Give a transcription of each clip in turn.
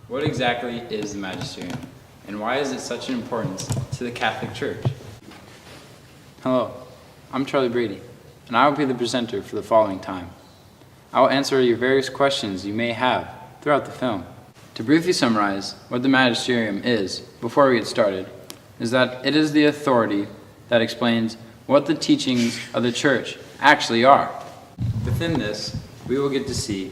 What exactly is the Magisterium, and why is it such an importance to the Catholic Church? Hello, I'm Charlie Brady, and I will be the presenter for the following time. I will answer your various questions you may have throughout the film. To briefly summarize what the Magisterium is, before we get started, is that it is the authority that explains what the teachings of the Church actually are. Within this, we will get to see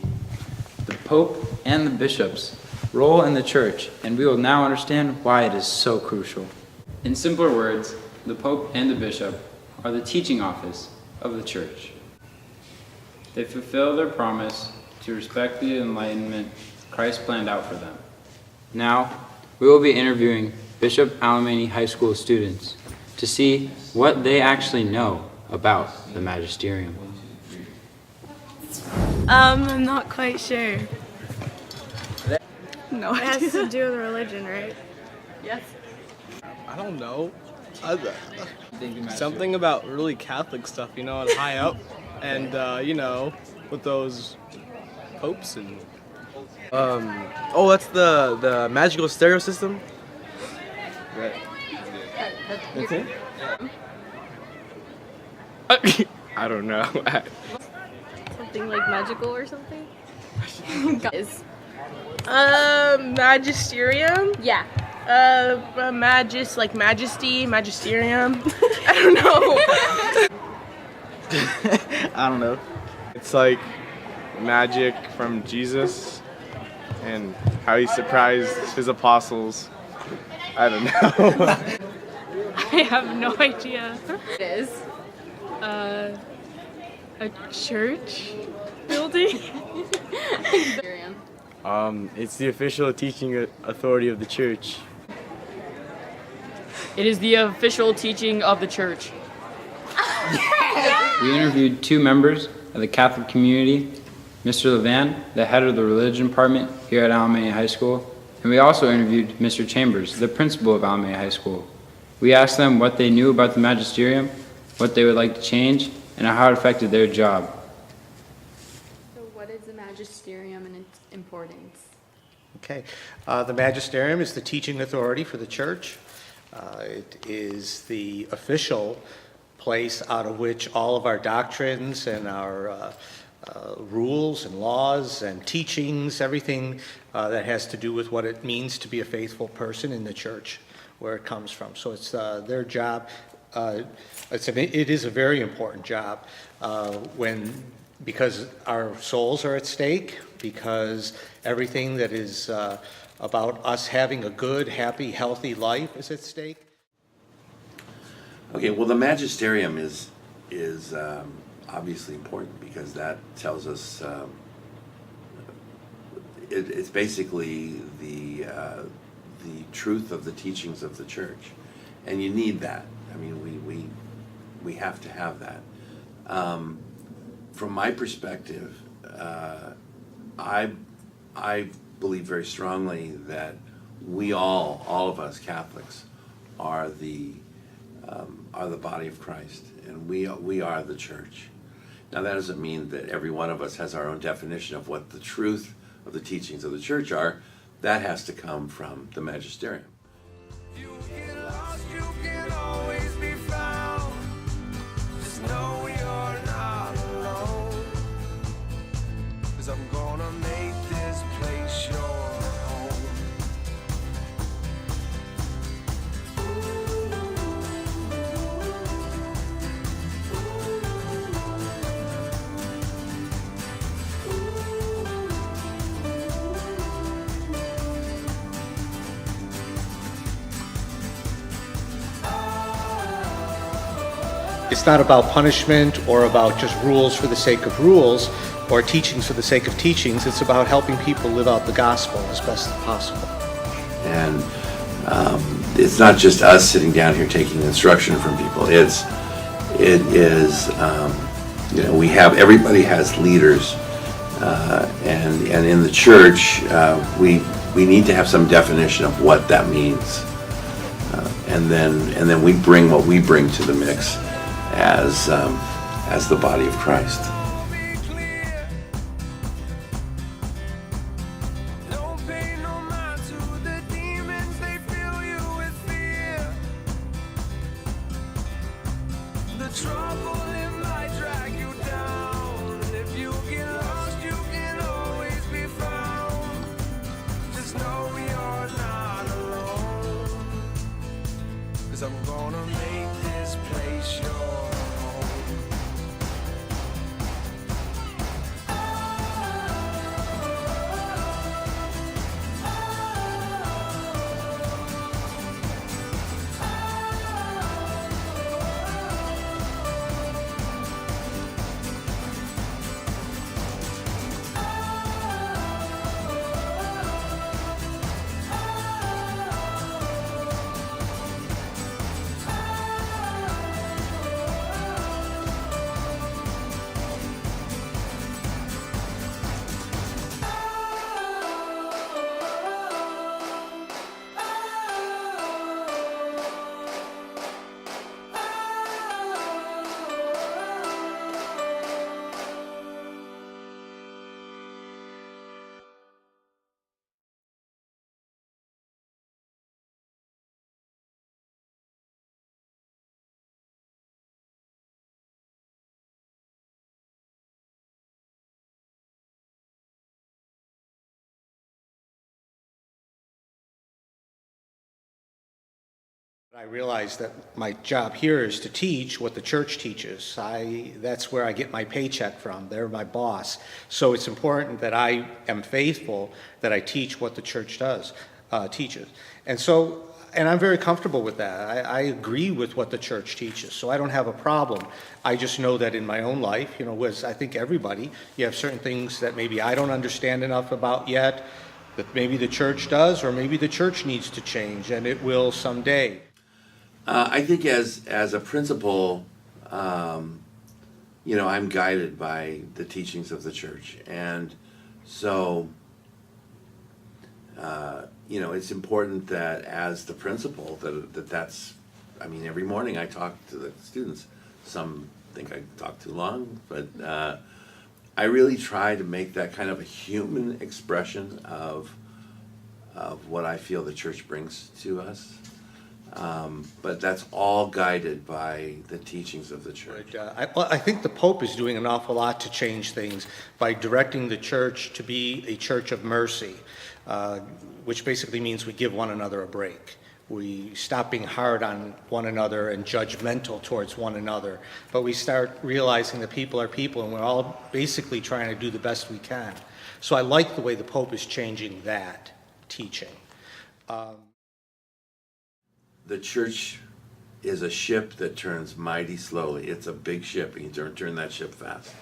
the Pope and the bishops' role in the Church, and we will now understand why it is so crucial. In simpler words, the Pope and the Bishop are the teaching office of the Church. They fulfill their promise to respect the enlightenment Christ planned out for them. Now, we will be interviewing Bishop Alemany High School students to see what they actually know about the Magisterium. I'm not quite sure. No, It has to do with religion, right? Yes. I don't know. Something about really Catholic stuff, and high up, and with those popes and. Oh, that's the magical stereo system. Right. That's it. I don't know. Something like magical or something? Guys. Magisterium? Yeah. Magisterium. I don't know. I don't know. It's like magic from Jesus and how he surprised his apostles. I don't know. I have no idea. It is. A church building? It's the official teaching authority of the church. It is the official teaching of the church. We interviewed two members of the Catholic community, Mr. Levan, the head of the religion department here at Alemany High School, and we also interviewed Mr. Chambers, the principal of Alemany High School. We asked them what they knew about the Magisterium, what they would like to change, and how it affected their job. So what is the Magisterium and its importance? Okay. The Magisterium is the teaching authority for the church. It is the official place out of which all of our doctrines and our rules and laws and teachings, everything that has to do with what it means to be a faithful person in the church, where it comes from. So it's their job. It is a very important job because our souls are at stake, because everything that is about us having a good, happy, healthy life is at stake. Okay, well, the Magisterium is obviously important because that tells us it's basically the truth of the teachings of the church, and you need that. I mean, we have to have that. From my perspective, I believe very strongly that we all of us Catholics are the body of Christ, and we are the church. Now, that doesn't mean that every one of us has our own definition of what the truth of the teachings of the church are. That has to come from the Magisterium. You get lost, you can always be found. Just know you're not alone. 'Cause I'm gonna make this place your home. It's not about punishment or about just rules for the sake of rules or teachings for the sake of teachings. It's about helping people live out the gospel as best as possible. And it's not just us sitting down here taking instruction from people. It is everybody has leaders, and in the church we need to have some definition of what that means, and then we bring what we bring to the mix as the body of Christ. Don't pay no mind the trouble, it might drag you down. And if you get lost, you can always be found. Just know you're not alone. 'Cause I'm gonna make this place your home. I realize that my job here is to teach what the church teaches. That's where I get my paycheck from. They're my boss. So it's important that I am faithful, that I teach what the church teaches. And I'm very comfortable with that. I agree with what the church teaches, so I don't have a problem. I just know that in my own life, as I think everybody, you have certain things that maybe I don't understand enough about yet, that maybe the church does, or maybe the church needs to change, and it will someday. I think as a principal, I'm guided by the teachings of the church, and so it's important that as the principal that's. I mean, every morning I talk to the students. Some think I talk too long, but I really try to make that kind of a human expression of what I feel the church brings to us. But that's all guided by the teachings of the church. I think the Pope is doing an awful lot to change things by directing the church to be a church of mercy, which basically means we give one another a break. We stop being hard on one another and judgmental towards one another, but we start realizing that people are people and we're all basically trying to do the best we can. So I like the way the Pope is changing that teaching. The church is a ship that turns mighty slowly. It's a big ship, and you turn that ship fast.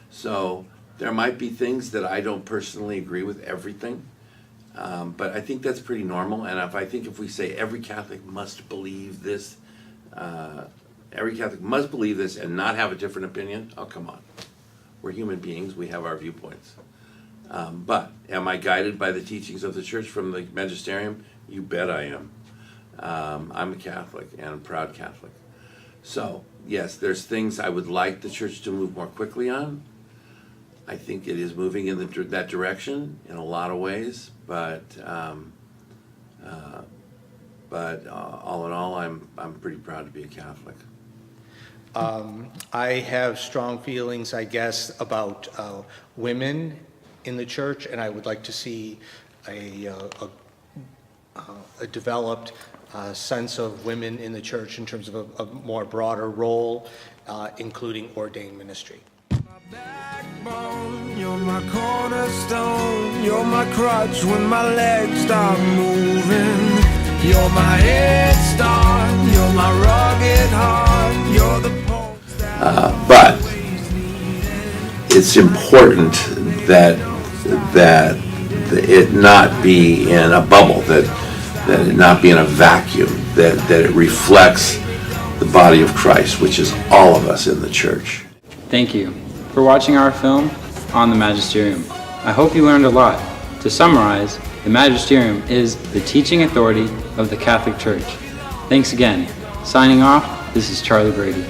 So there might be things that I don't personally agree with everything, but I think that's pretty normal. And if we say every Catholic must believe this, and not have a different opinion, oh, come on. We're human beings. We have our viewpoints. But am I guided by the teachings of the church from the Magisterium? You bet I am. I'm a Catholic and a proud Catholic. So, yes, there's things I would like the church to move more quickly on. I think it is moving in that direction in a lot of ways, but all in all, I'm pretty proud to be a Catholic. I have strong feelings, I guess, about women in the church, and I would like to see a developed sense of women in the church in terms of a more broader role, including ordained ministry. Backbone, you're my cornerstone, you're my crutch when my legs stop moving. You're my head start, you're my rugged heart, you're the pulse that But it's important that it not be in a bubble, that it not be in a vacuum, that it reflects the body of Christ, which is all of us in the church. Thank you for watching our film on the Magisterium. I hope you learned a lot. To summarize, the Magisterium is the teaching authority of the Catholic Church. Thanks again. Signing off, this is Charlie Brady.